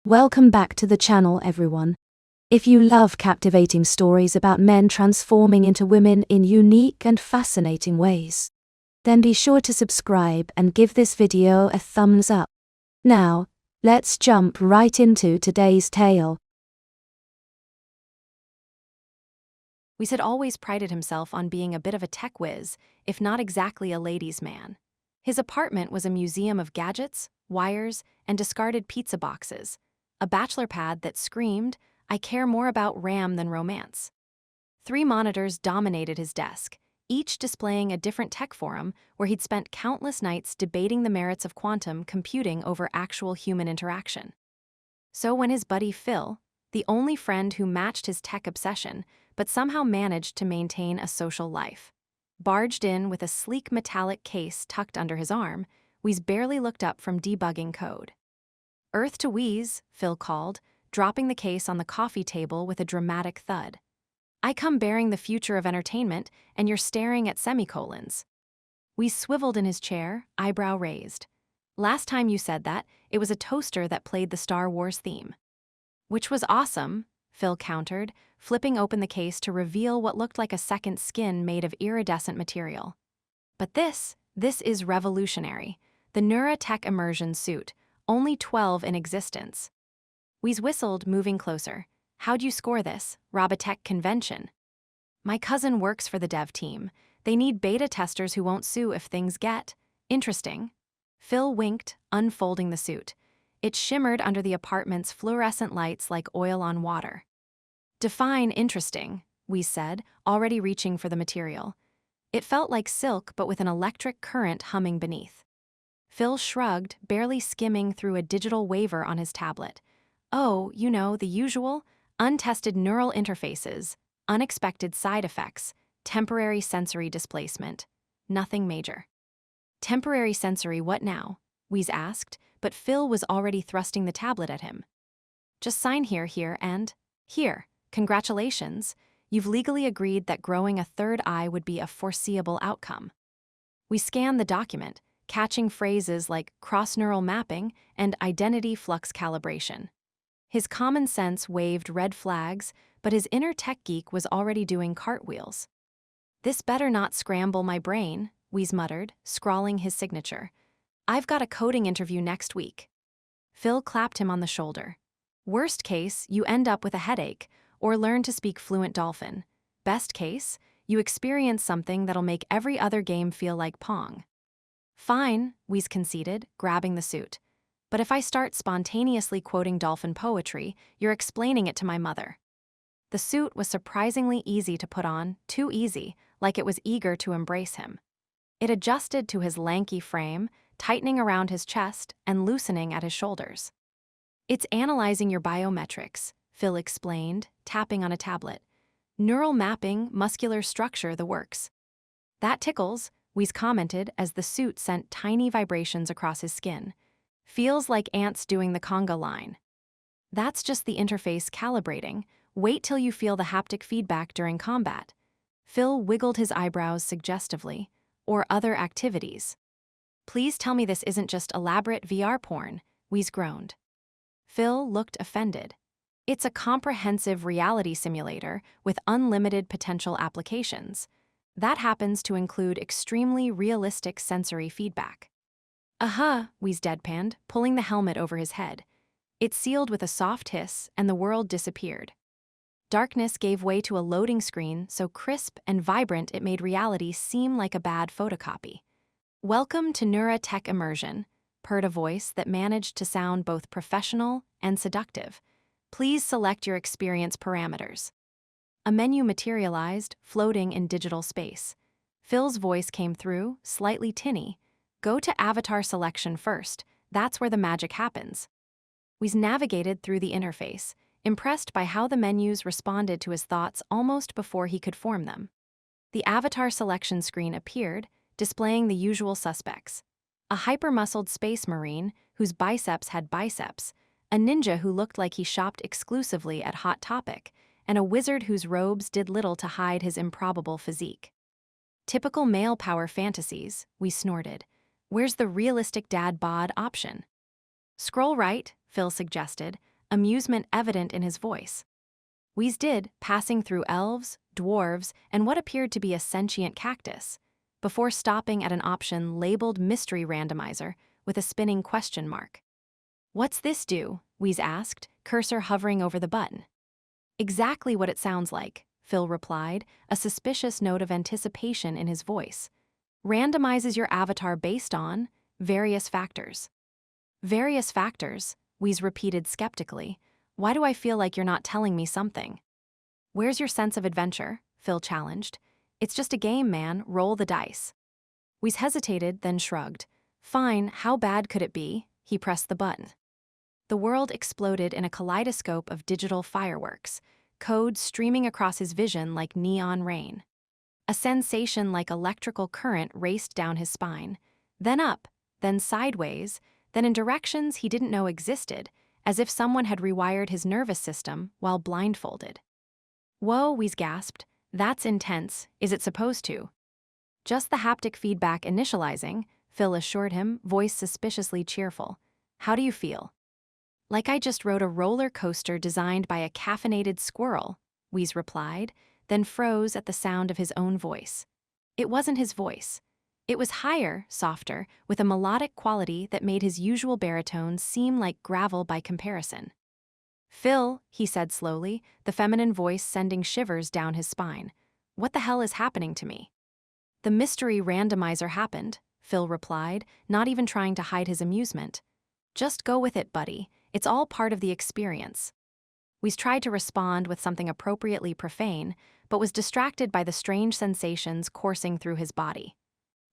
Welcome back to the channel, everyone. If you love captivating stories about men transforming into women in unique and fascinating ways, then be sure to subscribe and give this video a thumbs up. Now, let's jump right into today's tale. Weiss had always prided himself on being a bit of a tech whiz, if not exactly a ladies' man. His apartment was a museum of gadgets, wires, and discarded pizza boxes, a bachelor pad that screamed, "I care more about RAM than romance." 3 monitors dominated his desk, each displaying a different tech forum where he'd spent countless nights debating the merits of quantum computing over actual human interaction. So when his buddy Phil, the only friend who matched his tech obsession but somehow managed to maintain a social life, barged in with a sleek metallic case tucked under his arm, Weiss barely looked up from debugging code. "Earth to Weiss," Phil called, dropping the case on the coffee table with a dramatic thud. "I come bearing the future of entertainment, and you're staring at semicolons." Weiss swiveled in his chair, eyebrow raised. "Last time you said that, it was a toaster that played the Star Wars theme." "Which was awesome," Phil countered, flipping open the case to reveal what looked like a second skin made of iridescent material. "But this is revolutionary. The Neurotech immersion suit, only 12 in existence." Weiss whistled, moving closer. "How'd you score this, Robotech convention?" "My cousin works for the dev team. They need beta testers who won't sue if things get interesting." Phil winked, unfolding the suit. It shimmered under the apartment's fluorescent lights like oil on water. "Define interesting," Weiss said, already reaching for the material. It felt like silk but with an electric current humming beneath. Phil shrugged, barely skimming through a digital waiver on his tablet. "Oh, you know, the usual. Untested neural interfaces, unexpected side effects, temporary sensory displacement. Nothing major." "Temporary sensory what now?" Weiss asked, but Phil was already thrusting the tablet at him. "Just sign here, and here. Congratulations. You've legally agreed that growing a third eye would be a foreseeable outcome." We scanned the document, catching phrases like cross-neural mapping and identity flux calibration. His common sense waved red flags, but his inner tech geek was already doing cartwheels. "This better not scramble my brain," Weiss muttered, scrawling his signature. "I've got a coding interview next week." Phil clapped him on the shoulder. "Worst case, you end up with a headache, or learn to speak fluent dolphin. Best case, you experience something that'll make every other game feel like Pong." "Fine," Weiss conceded, grabbing the suit. "But if I start spontaneously quoting dolphin poetry, you're explaining it to my mother." The suit was surprisingly easy to put on, too easy, like it was eager to embrace him. It adjusted to his lanky frame, tightening around his chest and loosening at his shoulders. "It's analyzing your biometrics," Phil explained, tapping on a tablet. "Neural mapping, muscular structure, the works." "That tickles," Weiss commented as the suit sent tiny vibrations across his skin. "Feels like ants doing the conga line." "That's just the interface calibrating. Wait till you feel the haptic feedback during combat." Phil wiggled his eyebrows suggestively. "Or other activities." "Please tell me this isn't just elaborate VR porn," Weiss groaned. Phil looked offended. "It's a comprehensive reality simulator with unlimited potential applications. That happens to include extremely realistic sensory feedback." Weiss deadpanned, pulling the helmet over his head. It sealed with a soft hiss, and the world disappeared. Darkness gave way to a loading screen so crisp and vibrant it made reality seem like a bad photocopy. "Welcome to Neurotech Immersion," purred a voice that managed to sound both professional and seductive. "Please select your experience parameters." A menu materialized, floating in digital space. Phil's voice came through, slightly tinny. "Go to avatar selection first. That's where the magic happens." Weiss navigated through the interface, impressed by how the menus responded to his thoughts almost before he could form them. The avatar selection screen appeared, displaying the usual suspects. A hyper-muscled space marine whose biceps had biceps, a ninja who looked like he shopped exclusively at Hot Topic, and a wizard whose robes did little to hide his improbable physique. "Typical male power fantasies," we snorted. "Where's the realistic dad bod option?" "Scroll right," Phil suggested, amusement evident in his voice. Wheeze did, passing through elves, dwarves, and what appeared to be a sentient cactus, before stopping at an option labeled Mystery Randomizer with a spinning question mark. "What's this do?" Wheeze asked, cursor hovering over the button. "Exactly what it sounds like," Phil replied, a suspicious note of anticipation in his voice. "Randomizes your avatar based on various factors." "Various factors," Wheeze repeated skeptically. "Why do I feel like you're not telling me something?" "Where's your sense of adventure?" Phil challenged. "It's just a game, man. Roll the dice." Wheeze hesitated, then shrugged. "Fine, how bad could it be?" He pressed the button. The world exploded in a kaleidoscope of digital fireworks, code streaming across his vision like neon rain. A sensation like electrical current raced down his spine, then up, then sideways, then in directions he didn't know existed, as if someone had rewired his nervous system while blindfolded. "Whoa," Wheeze gasped. "That's intense. Is it supposed to?" "Just the haptic feedback initializing," Phil assured him, voice suspiciously cheerful. "How do you feel?" "Like I just rode a roller coaster designed by a caffeinated squirrel," Wheeze replied, then froze at the sound of his own voice. It wasn't his voice. It was higher, softer, with a melodic quality that made his usual baritone seem like gravel by comparison. "Phil," he said slowly, the feminine voice sending shivers down his spine. "What the hell is happening to me?" "The mystery randomizer happened," Phil replied, not even trying to hide his amusement. "Just go with it, buddy. It's all part of the experience." Wheeze tried to respond with something appropriately profane, but was distracted by the strange sensations coursing through his body.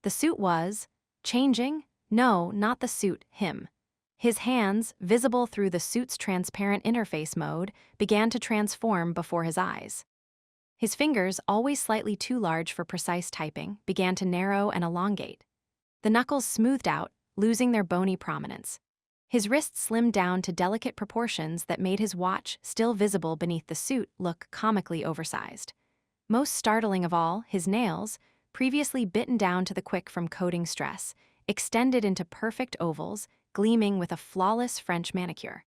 The suit was changing? No, not the suit, him. His hands, visible through the suit's transparent interface mode, began to transform before his eyes. His fingers, always slightly too large for precise typing, began to narrow and elongate. The knuckles smoothed out, losing their bony prominence. His wrists slimmed down to delicate proportions that made his watch, still visible beneath the suit, look comically oversized. Most startling of all, his nails, previously bitten down to the quick from coding stress, extended into perfect ovals, gleaming with a flawless French manicure.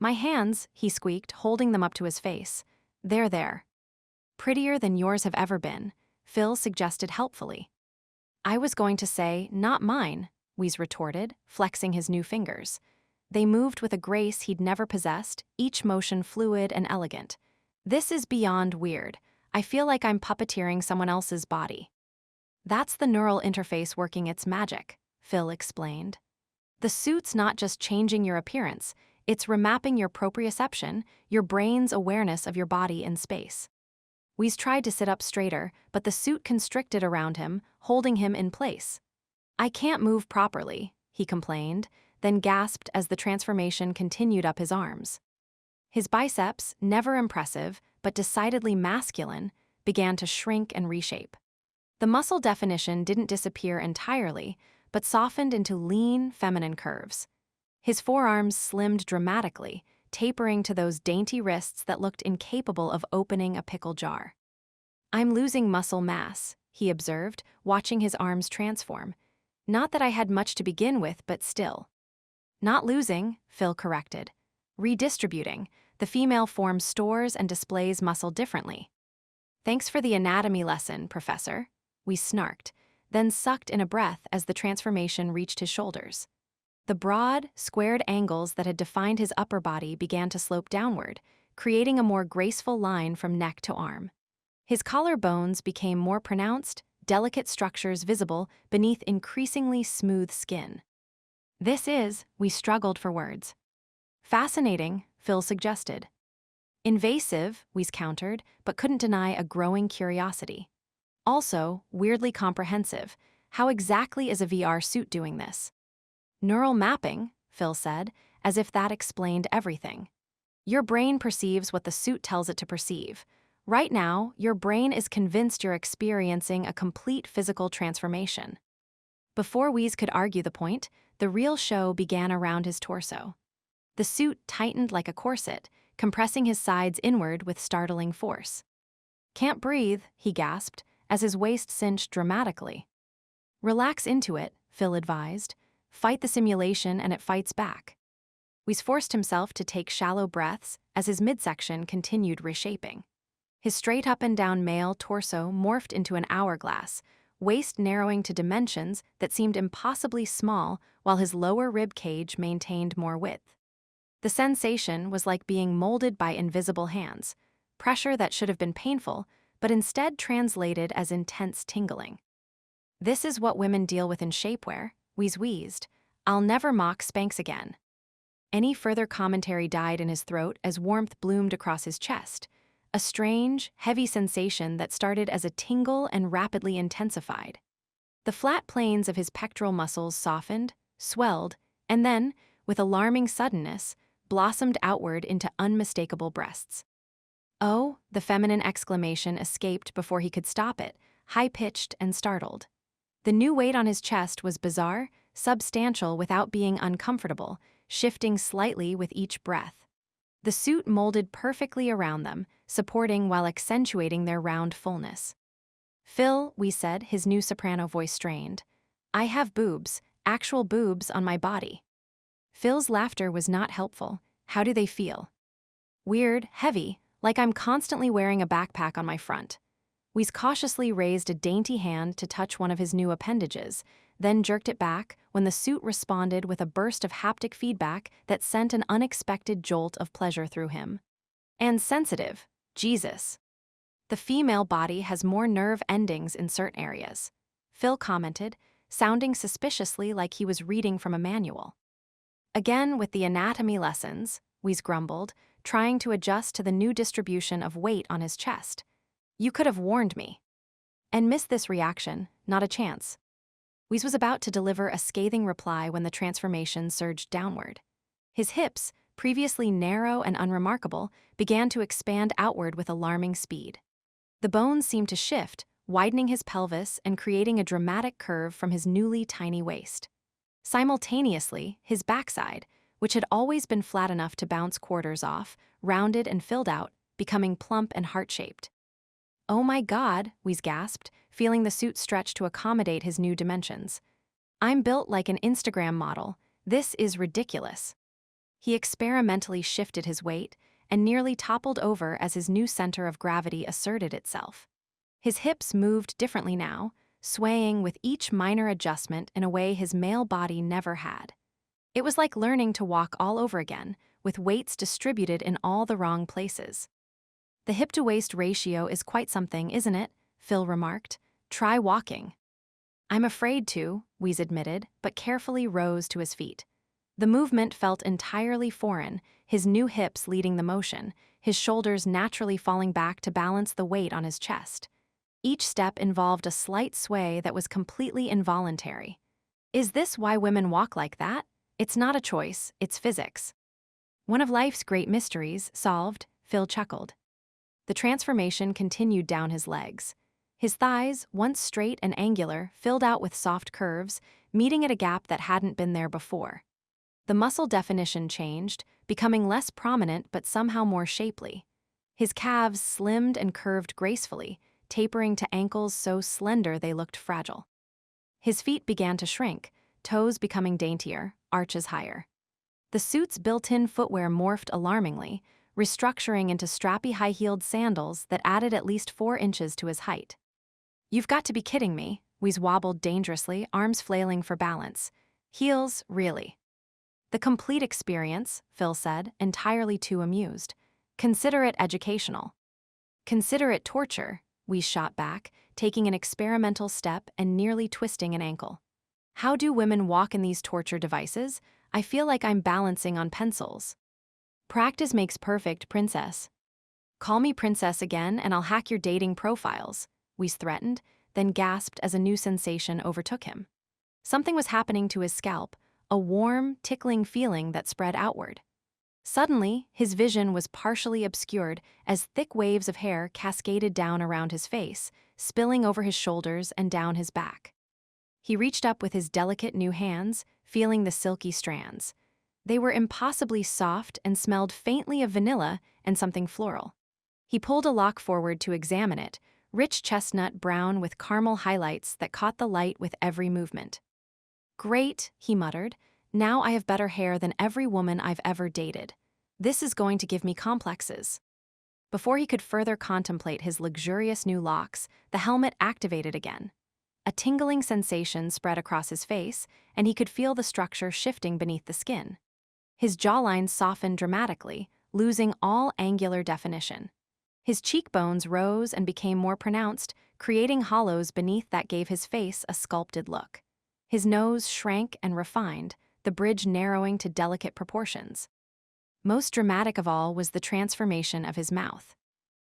"My hands," he squeaked, holding them up to his face. "They're there." "Prettier than yours have ever been," Phil suggested helpfully. "I was going to say, not mine," Wheeze retorted, flexing his new fingers. They moved with a grace he'd never possessed, each motion fluid and elegant. "This is beyond weird. I feel like I'm puppeteering someone else's body." "That's the neural interface working its magic," Phil explained. "The suit's not just changing your appearance, it's remapping your proprioception, your brain's awareness of your body in space." Wheeze tried to sit up straighter, but the suit constricted around him, holding him in place. "I can't move properly," he complained, then gasped as the transformation continued up his arms. His biceps, never impressive, but decidedly masculine, began to shrink and reshape. The muscle definition didn't disappear entirely, but softened into lean, feminine curves. His forearms slimmed dramatically, tapering to those dainty wrists that looked incapable of opening a pickle jar. "I'm losing muscle mass," he observed, watching his arms transform. "Not that I had much to begin with, but still." "Not losing," Phil corrected. "Redistributing. The female form stores and displays muscle differently." "Thanks for the anatomy lesson, Professor," we snarked, then sucked in a breath as the transformation reached his shoulders. The broad, squared angles that had defined his upper body began to slope downward, creating a more graceful line from neck to arm. His collarbones became more pronounced, delicate structures visible beneath increasingly smooth skin. We struggled for words. "Fascinating," Phil suggested. "Invasive," we countered, but couldn't deny a growing curiosity. "Also, weirdly comprehensive. How exactly is a VR suit doing this?" "Neural mapping," Phil said, as if that explained everything. "Your brain perceives what the suit tells it to perceive. Right now, your brain is convinced you're experiencing a complete physical transformation." Before Wheeze could argue the point, the real show began around his torso. The suit tightened like a corset, compressing his sides inward with startling force. "Can't breathe," he gasped, as his waist cinched dramatically. "Relax into it," Phil advised. "Fight the simulation and it fights back." Weiss forced himself to take shallow breaths as his midsection continued reshaping. His straight up and down male torso morphed into an hourglass, waist narrowing to dimensions that seemed impossibly small while his lower rib cage maintained more width. The sensation was like being molded by invisible hands, pressure that should have been painful, but instead translated as intense tingling. "This is what women deal with in shapewear," Weiss wheezed. "I'll never mock Spanx again." Any further commentary died in his throat as warmth bloomed across his chest, a strange, heavy sensation that started as a tingle and rapidly intensified. The flat planes of his pectoral muscles softened, swelled, and then, with alarming suddenness, blossomed outward into unmistakable breasts. "Oh," the feminine exclamation escaped before he could stop it, high-pitched and startled. The new weight on his chest was bizarre, substantial without being uncomfortable, shifting slightly with each breath. The suit molded perfectly around them, supporting while accentuating their round fullness. "Phil," we said, his new soprano voice strained, "I have boobs, actual boobs on my body." Phil's laughter was not helpful. "How do they feel?" "Weird, heavy, like I'm constantly wearing a backpack on my front." Weiss cautiously raised a dainty hand to touch one of his new appendages, then jerked it back when the suit responded with a burst of haptic feedback that sent an unexpected jolt of pleasure through him. "And sensitive. Jesus. The female body has more nerve endings in certain areas," Phil commented, sounding suspiciously like he was reading from a manual. "Again with the anatomy lessons," Weiss grumbled, trying to adjust to the new distribution of weight on his chest. "You could have warned me." And missed this reaction, not a chance. Weiss was about to deliver a scathing reply when the transformation surged downward. His hips, previously narrow and unremarkable, began to expand outward with alarming speed. The bones seemed to shift, widening his pelvis and creating a dramatic curve from his newly tiny waist. Simultaneously, his backside, which had always been flat enough to bounce quarters off, rounded and filled out, becoming plump and heart-shaped. "Oh my God," Weiss gasped, feeling the suit stretch to accommodate his new dimensions. "I'm built like an Instagram model. This is ridiculous." He experimentally shifted his weight and nearly toppled over as his new center of gravity asserted itself. His hips moved differently now, swaying with each minor adjustment in a way his male body never had. It was like learning to walk all over again, with weights distributed in all the wrong places. "The hip-to-waist ratio is quite something, isn't it?" Phil remarked. "Try walking." "I'm afraid to," Weiss admitted, but carefully rose to his feet. The movement felt entirely foreign, his new hips leading the motion, his shoulders naturally falling back to balance the weight on his chest. Each step involved a slight sway that was completely involuntary. "Is this why women walk like that? It's not a choice, it's physics." "One of life's great mysteries, solved," Phil chuckled. The transformation continued down his legs. His thighs, once straight and angular, filled out with soft curves, meeting at a gap that hadn't been there before. The muscle definition changed, becoming less prominent but somehow more shapely. His calves slimmed and curved gracefully, tapering to ankles so slender they looked fragile. His feet began to shrink, toes becoming daintier, arches higher. The suit's built-in footwear morphed alarmingly, restructuring into strappy high-heeled sandals that added at least 4 inches to his height. "You've got to be kidding me," Weiss wobbled dangerously, arms flailing for balance. "Heels, really?" "The complete experience," Phil said, entirely too amused. "Consider it educational." "Consider it torture," Weiss shot back, taking an experimental step and nearly twisting an ankle. "How do women walk in these torture devices? I feel like I'm balancing on pencils." "Practice makes perfect, princess." "Call me princess again and I'll hack your dating profiles," Weiss threatened, then gasped as a new sensation overtook him. Something was happening to his scalp, a warm, tickling feeling that spread outward. Suddenly, his vision was partially obscured as thick waves of hair cascaded down around his face, spilling over his shoulders and down his back. He reached up with his delicate new hands, feeling the silky strands. They were impossibly soft and smelled faintly of vanilla and something floral. He pulled a lock forward to examine it, rich chestnut brown with caramel highlights that caught the light with every movement. "Great," he muttered, Now I have better hair than every woman I've ever dated. This is going to give me complexes. Before he could further contemplate his luxurious new locks, the helmet activated again. A tingling sensation spread across his face, and he could feel the structure shifting beneath the skin. His jawline softened dramatically, losing all angular definition. His cheekbones rose and became more pronounced, creating hollows beneath that gave his face a sculpted look. His nose shrank and refined, the bridge narrowing to delicate proportions. Most dramatic of all was the transformation of his mouth.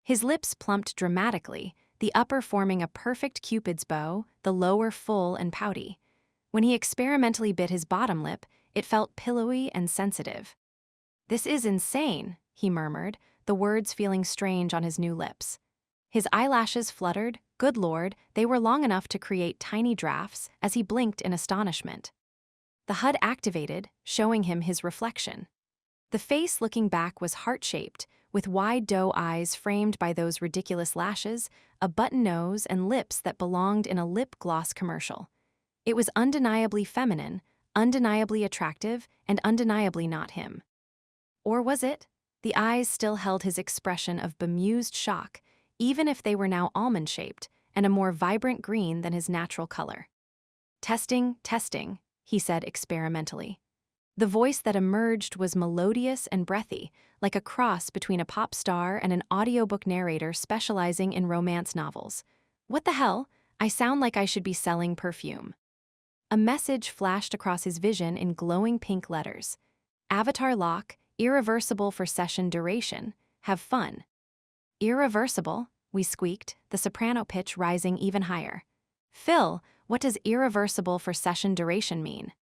His lips plumped dramatically, the upper forming a perfect Cupid's bow, the lower full and pouty. When he experimentally bit his bottom lip, it felt pillowy and sensitive. "This is insane," he murmured, the words feeling strange on his new lips. His eyelashes fluttered. Good Lord, they were long enough to create tiny drafts as he blinked in astonishment. The HUD activated, showing him his reflection. The face looking back was heart-shaped, with wide doe eyes framed by those ridiculous lashes, a button nose, and lips that belonged in a lip gloss commercial. It was undeniably feminine, undeniably attractive, and undeniably not him. Or was it? The eyes still held his expression of bemused shock, even if they were now almond-shaped and a more vibrant green than his natural color. "Testing, testing," he said experimentally. The voice that emerged was melodious and breathy, like a cross between a pop star and an audiobook narrator specializing in romance novels. "What the hell? I sound like I should be selling perfume." A message flashed across his vision in glowing pink letters. "Avatar lock, irreversible for session duration. Have fun." "Irreversible?" we squeaked, the soprano pitch rising even higher. "Phil, what does irreversible for session duration mean?"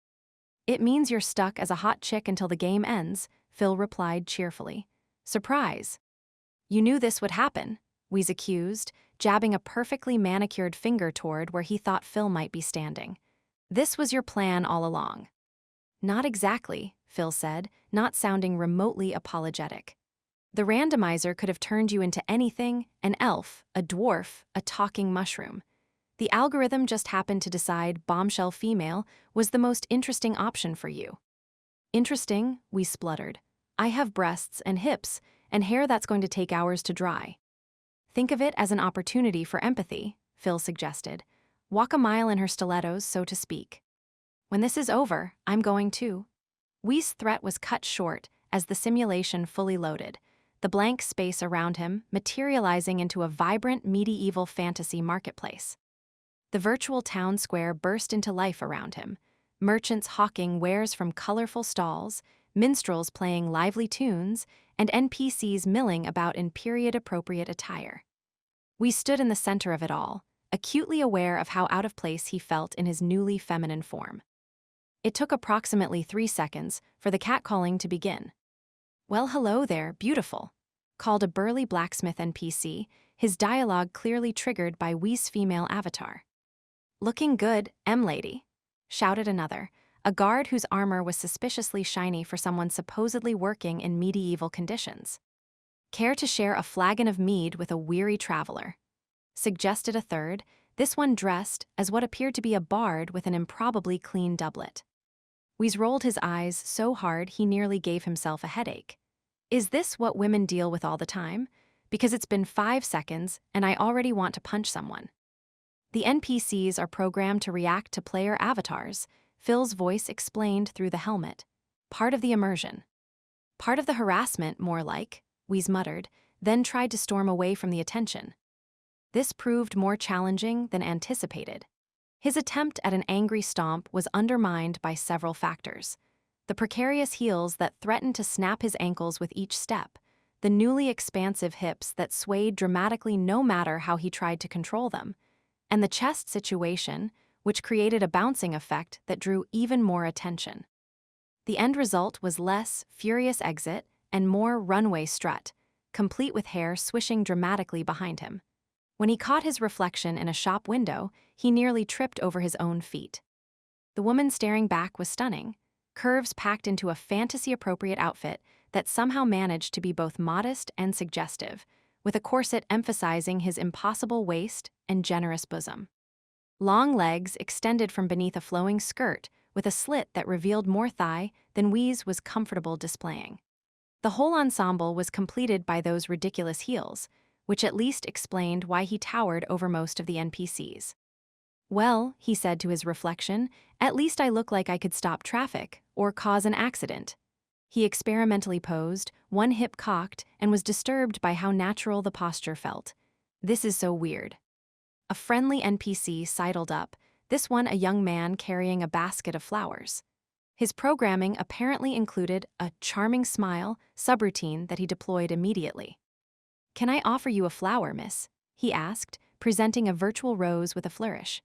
"It means you're stuck as a hot chick until the game ends," Phil replied cheerfully. "Surprise." "You knew this would happen," Wheeze accused, jabbing a perfectly manicured finger toward where he thought Phil might be standing. "This was your plan all along." "Not exactly," Phil said, not sounding remotely apologetic. "The randomizer could have turned you into anything, an elf, a dwarf, a talking mushroom. The algorithm just happened to decide bombshell female was the most interesting option for you." "Interesting," we spluttered. "I have breasts and hips, and hair that's going to take hours to dry." "Think of it as an opportunity for empathy," Phil suggested. "Walk a mile in her stilettos, so to speak." "When this is over, I'm going too." Wee's threat was cut short as the simulation fully loaded, the blank space around him materializing into a vibrant medieval fantasy marketplace. The virtual town square burst into life around him, merchants hawking wares from colorful stalls, minstrels playing lively tunes, and NPCs milling about in period-appropriate attire. We stood in the center of it all, acutely aware of how out of place he felt in his newly feminine form. It took approximately 3 seconds for the catcalling to begin. "Well, hello there, beautiful," called a burly blacksmith NPC, his dialogue clearly triggered by Wee's female avatar. "Looking good, lady," shouted another, a guard whose armor was suspiciously shiny for someone supposedly working in medieval conditions. "Care to share a flagon of mead with a weary traveler?" suggested a third, this one dressed as what appeared to be a bard with an improbably clean doublet. Weeze rolled his eyes so hard he nearly gave himself a headache. Is this what women deal with all the time? Because it's been 5 seconds and I already want to punch someone. "The NPCs are programmed to react to player avatars," Phil's voice explained through the helmet. "Part of the immersion." "Part of the harassment, more like," Weeze muttered, then tried to storm away from the attention. This proved more challenging than anticipated. His attempt at an angry stomp was undermined by several factors. The precarious heels that threatened to snap his ankles with each step, the newly expansive hips that swayed dramatically no matter how he tried to control them, and the chest situation, which created a bouncing effect that drew even more attention. The end result was less furious exit and more runway strut, complete with hair swishing dramatically behind him. When he caught his reflection in a shop window, he nearly tripped over his own feet. The woman staring back was stunning, curves packed into a fantasy-appropriate outfit that somehow managed to be both modest and suggestive, with a corset emphasizing his impossible waist and generous bosom. Long legs extended from beneath a flowing skirt, with a slit that revealed more thigh than Wheeze was comfortable displaying. The whole ensemble was completed by those ridiculous heels, which at least explained why he towered over most of the NPCs. Well, he said to his reflection, at least I look like I could stop traffic or cause an accident. He experimentally posed, one hip cocked, and was disturbed by how natural the posture felt. This is so weird. A friendly NPC sidled up, this one a young man carrying a basket of flowers. His programming apparently included a charming smile subroutine that he deployed immediately. Can I offer you a flower, miss? He asked, presenting a virtual rose with a flourish.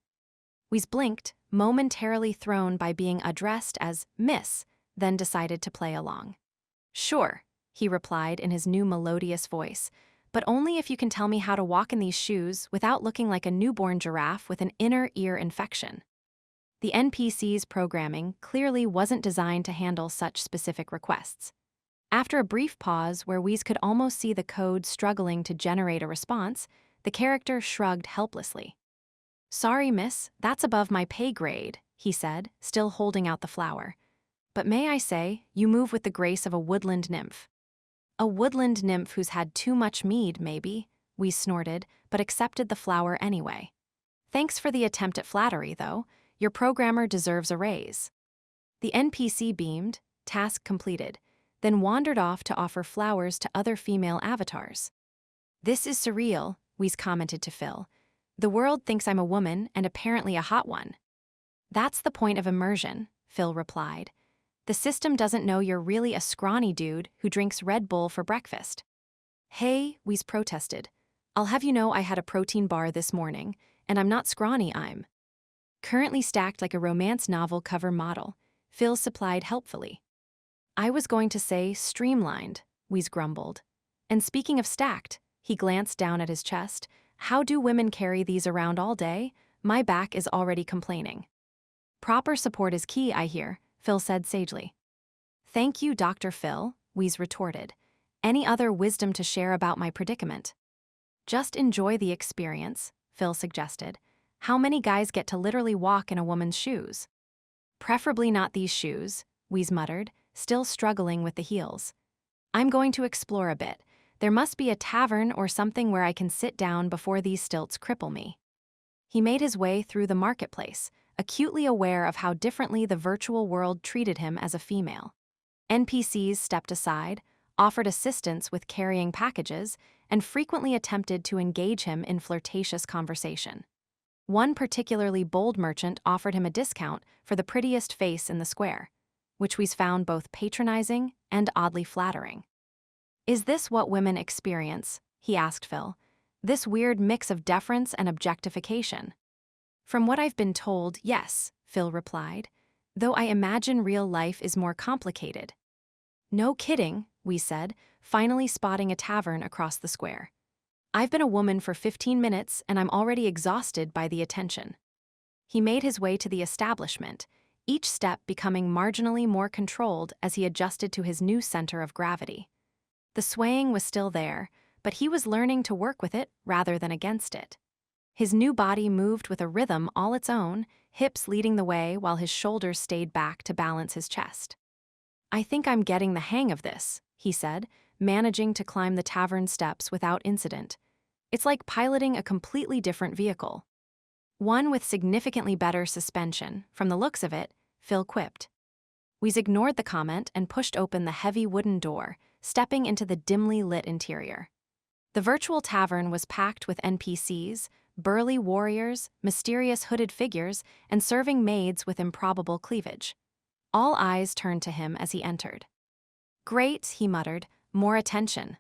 Wheeze blinked, momentarily thrown by being addressed as Miss, then decided to play along. Sure, he replied in his new melodious voice, but only if you can tell me how to walk in these shoes without looking like a newborn giraffe with an inner ear infection. The NPC's programming clearly wasn't designed to handle such specific requests. After a brief pause where Wheeze could almost see the code struggling to generate a response, the character shrugged helplessly. Sorry, miss, that's above my pay grade, he said, still holding out the flower. But may I say, you move with the grace of a woodland nymph. A woodland nymph who's had too much mead, maybe, Wheeze snorted, but accepted the flower anyway. Thanks for the attempt at flattery, though. Your programmer deserves a raise. The NPC beamed, task completed, then wandered off to offer flowers to other female avatars. This is surreal, Wheeze commented to Phil. The world thinks I'm a woman and apparently a hot one. That's the point of immersion, Phil replied. The system doesn't know you're really a scrawny dude who drinks Red Bull for breakfast. Hey, Wheeze protested. I'll have you know I had a protein bar this morning, and I'm not scrawny, I'm currently stacked like a romance novel cover model, Phil supplied helpfully. I was going to say streamlined, Wheeze grumbled. And speaking of stacked, he glanced down at his chest. How do women carry these around all day? My back is already complaining. Proper support is key, I hear, Phil said sagely. Thank you, Dr. Phil, Wheeze retorted. Any other wisdom to share about my predicament? Just enjoy the experience, Phil suggested. How many guys get to literally walk in a woman's shoes? Preferably not these shoes, Wheeze muttered, still struggling with the heels. I'm going to explore a bit. There must be a tavern or something where I can sit down before these stilts cripple me. He made his way through the marketplace, acutely aware of how differently the virtual world treated him as a female. NPCs stepped aside, offered assistance with carrying packages, and frequently attempted to engage him in flirtatious conversation. One particularly bold merchant offered him a discount for the prettiest face in the square, which Wheeze found both patronizing and oddly flattering. Is this what women experience? He asked Phil. This weird mix of deference and objectification. From what I've been told, yes, Phil replied, though I imagine real life is more complicated. No kidding, we said, finally spotting a tavern across the square. I've been a woman for 15 minutes and I'm already exhausted by the attention. He made his way to the establishment, each step becoming marginally more controlled as he adjusted to his new center of gravity. The swaying was still there, but he was learning to work with it rather than against it. His new body moved with a rhythm all its own, hips leading the way while his shoulders stayed back to balance his chest. I think I'm getting the hang of this, he said, managing to climb the tavern steps without incident. It's like piloting a completely different vehicle. One with significantly better suspension, from the looks of it, Phil quipped. Wheeze ignored the comment and pushed open the heavy wooden door, stepping into the dimly lit interior. The virtual tavern was packed with NPCs, burly warriors, mysterious hooded figures, and serving maids with improbable cleavage. All eyes turned to him as he entered. Great, he muttered, more attention.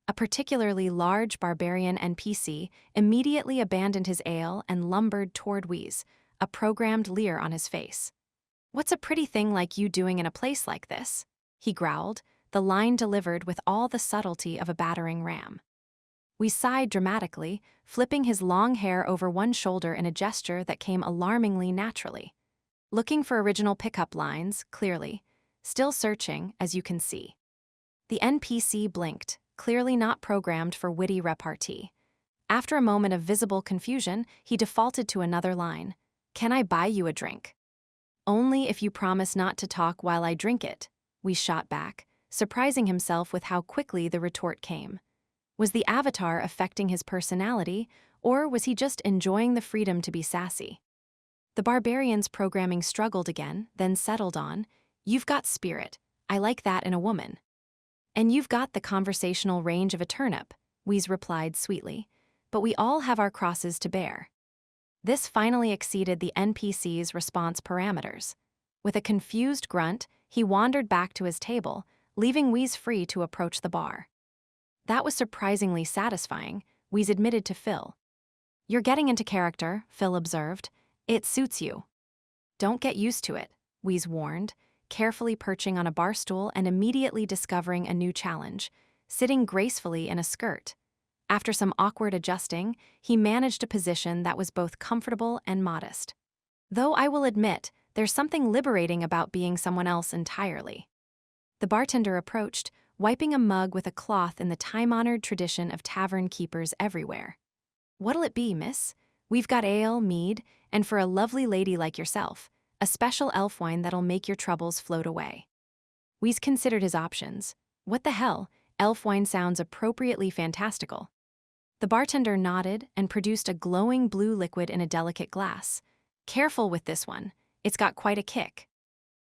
A particularly large barbarian NPC immediately abandoned his ale and lumbered toward Wheeze, a programmed leer on his face. What's a pretty thing like you doing in a place like this? He growled, the line delivered with all the subtlety of a battering ram. Wheeze sighed dramatically, flipping his long hair over one shoulder in a gesture that came alarmingly naturally. Looking for original pickup lines, clearly. Still searching, as you can see. The NPC blinked, clearly not programmed for witty repartee. After a moment of visible confusion, he defaulted to another line. Can I buy you a drink? Only if you promise not to talk while I drink it, we shot back, surprising himself with how quickly the retort came. Was the avatar affecting his personality, or was he just enjoying the freedom to be sassy? The barbarian's programming struggled again, then settled on, "You've got spirit. I like that in a woman." "And you've got the conversational range of a turnip," Wheeze replied sweetly. "But we all have our crosses to bear." This finally exceeded the NPC's response parameters. With a confused grunt, he wandered back to his table, leaving Wheeze free to approach the bar. That was surprisingly satisfying, Wheeze admitted to Phil. "You're getting into character," Phil observed. "It suits you." "Don't get used to it," Wheeze warned, carefully perching on a bar stool and immediately discovering a new challenge, sitting gracefully in a skirt. After some awkward adjusting, he managed a position that was both comfortable and modest. "Though I will admit, there's something liberating about being someone else entirely." The bartender approached, wiping a mug with a cloth in the time-honored tradition of tavern keepers everywhere. "What'll it be, miss? We've got ale, mead, and for a lovely lady like yourself, a special elf wine that'll make your troubles float away." Wheeze considered his options. What the hell, elf wine sounds appropriately fantastical. The bartender nodded and produced a glowing blue liquid in a delicate glass. "Careful with this one, it's got quite a kick."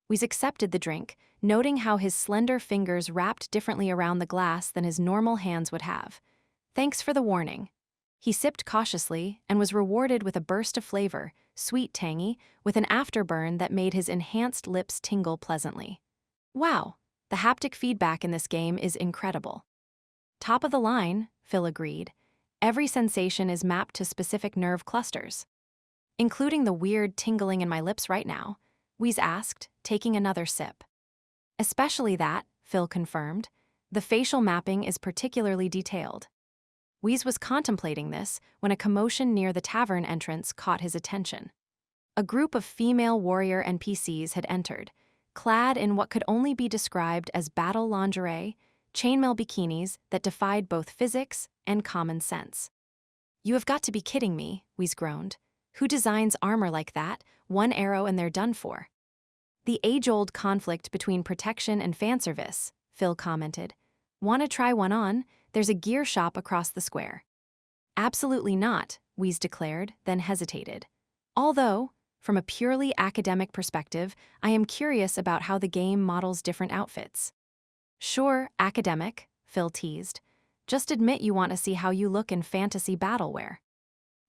Wheeze accepted the drink, noting how his slender fingers wrapped differently around the glass than his normal hands would have. "Thanks for the warning." He sipped cautiously and was rewarded with a burst of flavor, sweet tangy, with an afterburn that made his enhanced lips tingle pleasantly. "Wow, the haptic feedback in this game is incredible." "Top of the line," Phil agreed. "Every sensation is mapped to specific nerve clusters." "Including the weird tingling in my lips right now?" Wheeze asked, taking another sip. "Especially that," Phil confirmed. "The facial mapping is particularly detailed." Wheeze was contemplating this when a commotion near the tavern entrance caught his attention. A group of female warrior NPCs had entered, clad in what could only be described as battle lingerie, chainmail bikinis that defied both physics and common sense. "You have got to be kidding me," Wheeze groaned. "Who designs armor like that? One arrow and they're done for." "The age-old conflict between protection and fanservice," Phil commented. "Want to try one on? There's a gear shop across the square." "Absolutely not," Wheeze declared, then hesitated. "Although, from a purely academic perspective, I am curious about how the game models different outfits." "Sure, academic," Phil teased. "Just admit you want to see how you look in fantasy battleware."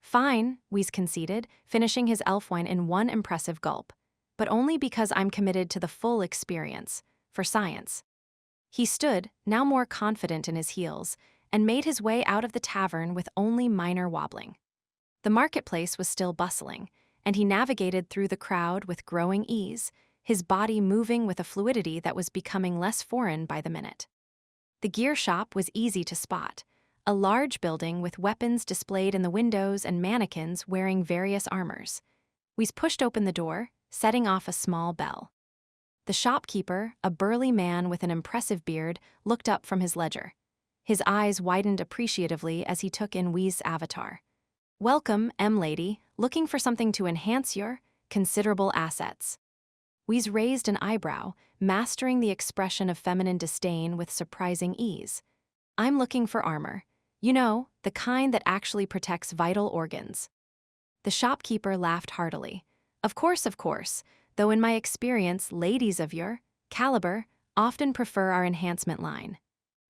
"Fine," Wheeze conceded, finishing his elf wine in one impressive gulp. "But only because I'm committed to the full experience, for science." He stood, now more confident in his heels, and made his way out of the tavern with only minor wobbling. The marketplace was still bustling, and he navigated through the crowd with growing ease, his body moving with a fluidity that was becoming less foreign by the minute. The gear shop was easy to spot, a large building with weapons displayed in the windows and mannequins wearing various armors. Wheeze pushed open the door, setting off a small bell. The shopkeeper, a burly man with an impressive beard, looked up from his ledger. His eyes widened appreciatively as he took in Wheeze's avatar. "Welcome, M-Lady, looking for something to enhance your considerable assets." Wheeze raised an eyebrow, mastering the expression of feminine disdain with surprising ease. "I'm looking for armor. You know, the kind that actually protects vital organs." The shopkeeper laughed heartily. Of course, though in my experience, ladies of your caliber often prefer our enhancement line."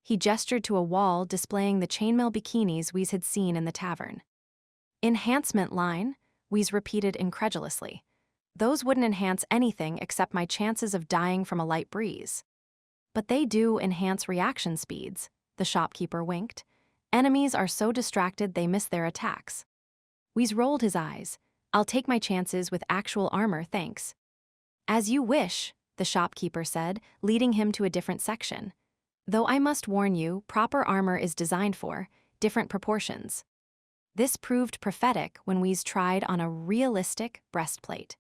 He gestured to a wall displaying the chainmail bikinis Wheeze had seen in the tavern. "Enhancement line?" Wheeze repeated incredulously. "Those wouldn't enhance anything except my chances of dying from a light breeze." "But they do enhance reaction speeds," the shopkeeper winked. "Enemies are so distracted they miss their attacks." Wheeze rolled his eyes. "I'll take my chances with actual armor, thanks." "As you wish," the shopkeeper said, leading him to a different section. "Though I must warn you, proper armor is designed for different proportions." This proved prophetic when Wheeze tried on a realistic breastplate.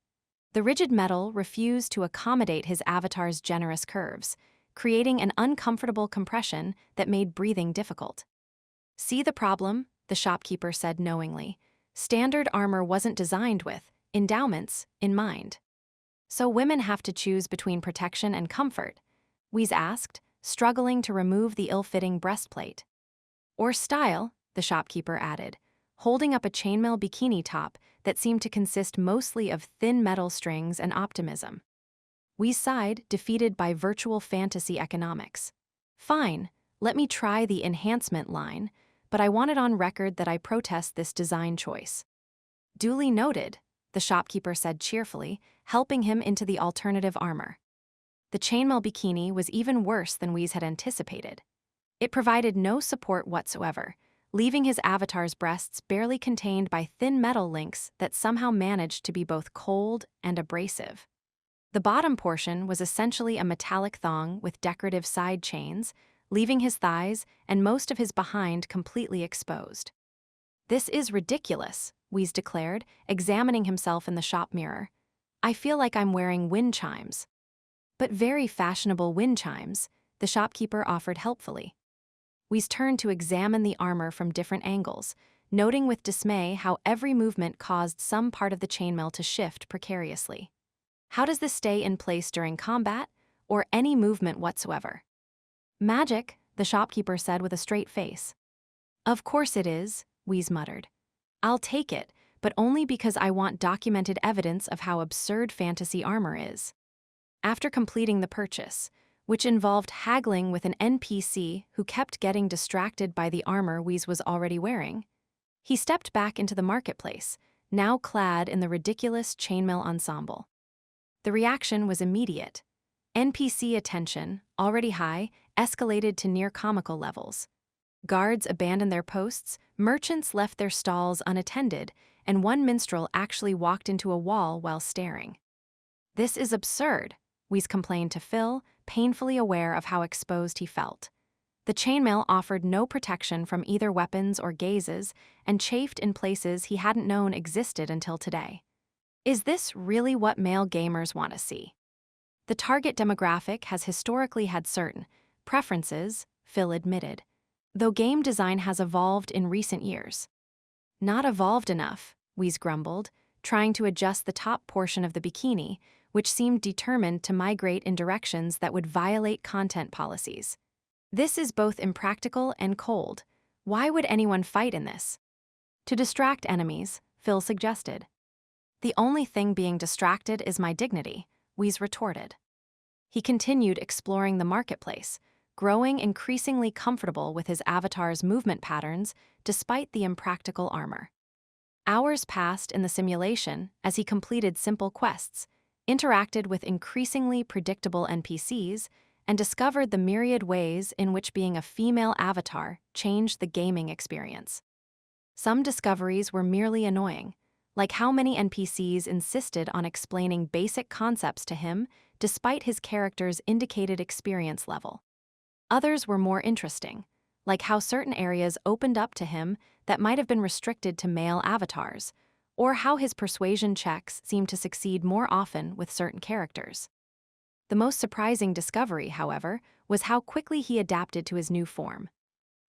The rigid metal refused to accommodate his avatar's generous curves, creating an uncomfortable compression that made breathing difficult. "See the problem?" the shopkeeper said knowingly. "Standard armor wasn't designed with endowments in mind." So women have to choose between protection and comfort? Weez asked, struggling to remove the ill-fitting breastplate. Or style, the shopkeeper added, holding up a chainmail bikini top that seemed to consist mostly of thin metal strings and optimism. We sighed, defeated by virtual fantasy economics. Fine, let me try the enhancement line, but I want it on record that I protest this design choice. Duly noted, the shopkeeper said cheerfully, helping him into the alternative armor. The chainmail bikini was even worse than Weez had anticipated. It provided no support whatsoever, leaving his avatar's breasts barely contained by thin metal links that somehow managed to be both cold and abrasive. The bottom portion was essentially a metallic thong with decorative side chains, leaving his thighs and most of his behind completely exposed. This is ridiculous, Weez declared, examining himself in the shop mirror. I feel like I'm wearing wind chimes. But very fashionable wind chimes, the shopkeeper offered helpfully. Weez turned to examine the armor from different angles, noting with dismay how every movement caused some part of the chainmail to shift precariously. How does this stay in place during combat, or any movement whatsoever? Magic, the shopkeeper said with a straight face. Of course it is, Weez muttered. I'll take it, but only because I want documented evidence of how absurd fantasy armor is. After completing the purchase, which involved haggling with an NPC who kept getting distracted by the armor Weez was already wearing, he stepped back into the marketplace, now clad in the ridiculous chainmail ensemble. The reaction was immediate. NPC attention, already high, escalated to near-comical levels. Guards abandoned their posts, merchants left their stalls unattended, and one minstrel actually walked into a wall while staring. This is absurd, Weez complained to Phil, painfully aware of how exposed he felt. The chainmail offered no protection from either weapons or gazes and chafed in places he hadn't known existed until today. Is this really what male gamers want to see? The target demographic has historically had certain preferences, Phil admitted, though game design has evolved in recent years. Not evolved enough, Weez grumbled, trying to adjust the top portion of the bikini, which seemed determined to migrate in directions that would violate content policies. This is both impractical and cold. Why would anyone fight in this? To distract enemies, Phil suggested. The only thing being distracted is my dignity, Weez retorted. He continued exploring the marketplace, growing increasingly comfortable with his avatar's movement patterns despite the impractical armor. Hours passed in the simulation as he completed simple quests, interacted with increasingly predictable NPCs, and discovered the myriad ways in which being a female avatar changed the gaming experience. Some discoveries were merely annoying, like how many NPCs insisted on explaining basic concepts to him despite his character's indicated experience level. Others were more interesting, like how certain areas opened up to him that might have been restricted to male avatars, or how his persuasion checks seemed to succeed more often with certain characters. The most surprising discovery, however, was how quickly he adapted to his new form.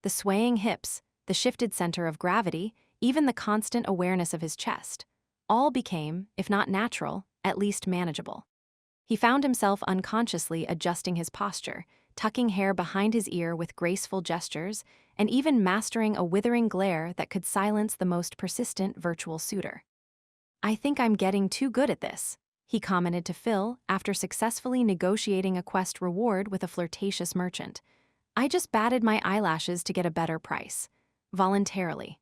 The swaying hips, the shifted center of gravity, even the constant awareness of his chest, all became, if not natural, at least manageable. He found himself unconsciously adjusting his posture, tucking hair behind his ear with graceful gestures, and even mastering a withering glare that could silence the most persistent virtual suitor. I think I'm getting too good at this, he commented to Phil after successfully negotiating a quest reward with a flirtatious merchant. I just batted my eyelashes to get a better price. Voluntarily.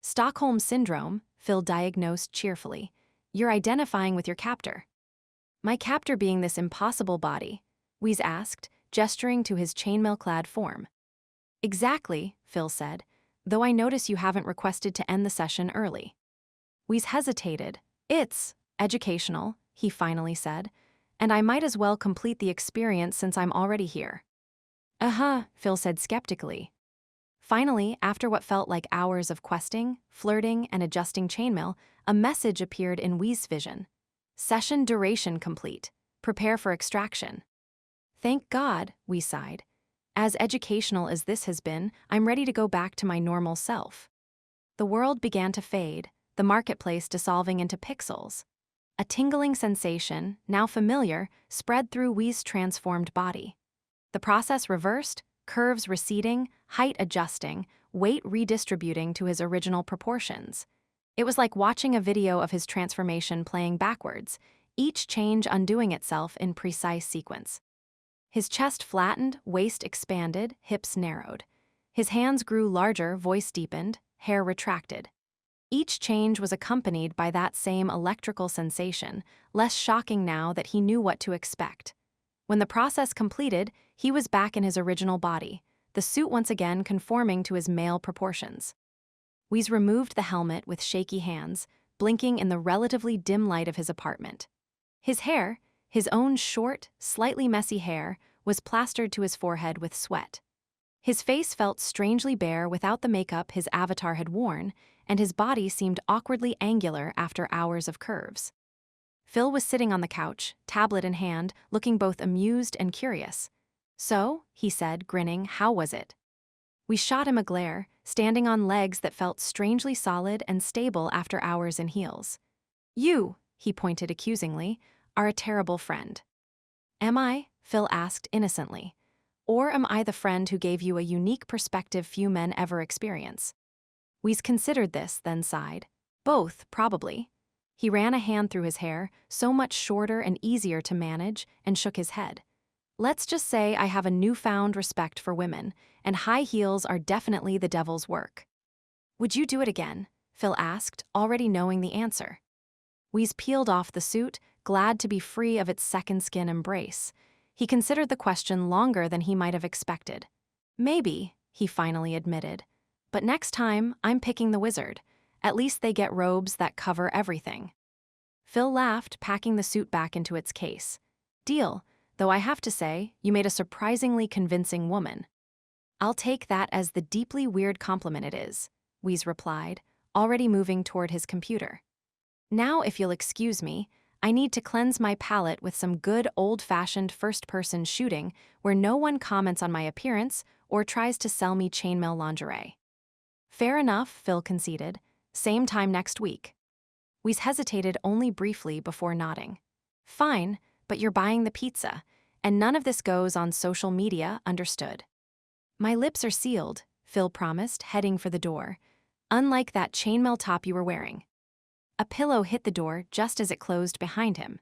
Stockholm Syndrome, Phil diagnosed cheerfully. You're identifying with your captor. My captor being this impossible body, Weez asked, gesturing to his chainmail-clad form. Exactly, Phil said, though I notice you haven't requested to end the session early. Weez hesitated. It's educational, he finally said, and I might as well complete the experience since I'm already here. Phil said skeptically. Finally, after what felt like hours of questing, flirting, and adjusting chainmail, a message appeared in Weez's vision. Session duration complete. Prepare for extraction. Thank God, we sighed. As educational as this has been, I'm ready to go back to my normal self. The world began to fade, the marketplace dissolving into pixels. A tingling sensation, now familiar, spread through Wee's transformed body. The process reversed, curves receding, height adjusting, weight redistributing to his original proportions. It was like watching a video of his transformation playing backwards, each change undoing itself in precise sequence. His chest flattened, waist expanded, hips narrowed. His hands grew larger, voice deepened, hair retracted. Each change was accompanied by that same electrical sensation, less shocking now that he knew what to expect. When the process completed, he was back in his original body, the suit once again conforming to his male proportions. Weez removed the helmet with shaky hands, blinking in the relatively dim light of his apartment. His hair, his own short, slightly messy hair, was plastered to his forehead with sweat. His face felt strangely bare without the makeup his avatar had worn, and his body seemed awkwardly angular after hours of curves. Phil was sitting on the couch, tablet in hand, looking both amused and curious. "So," he said, grinning, "how was it?" We shot him a glare, standing on legs that felt strangely solid and stable after hours in heels. "You," he pointed accusingly, "are a terrible friend." "Am I?" Phil asked innocently. "Or am I the friend who gave you a unique perspective few men ever experience?" Weez considered this, then sighed. "Both, probably." He ran a hand through his hair, so much shorter and easier to manage, and shook his head. "Let's just say I have a newfound respect for women, and high heels are definitely the devil's work." "Would you do it again?" Phil asked, already knowing the answer. Weez peeled off the suit, glad to be free of its second skin embrace. He considered the question longer than he might have expected. "Maybe," he finally admitted. "But next time, I'm picking the wizard. At least they get robes that cover everything." Phil laughed, packing the suit back into its case. "Deal, though I have to say, you made a surprisingly convincing woman." "I'll take that as the deeply weird compliment it is," Weez replied, already moving toward his computer. "Now, if you'll excuse me, I need to cleanse my palate with some good old-fashioned first-person shooting where no one comments on my appearance or tries to sell me chainmail lingerie." "Fair enough," Phil conceded. "Same time next week." Weez hesitated only briefly before nodding. "Fine, but you're buying the pizza, and none of this goes on social media, understood?" "My lips are sealed," Phil promised, heading for the door. "Unlike that chainmail top you were wearing." A pillow hit the door just as it closed behind him.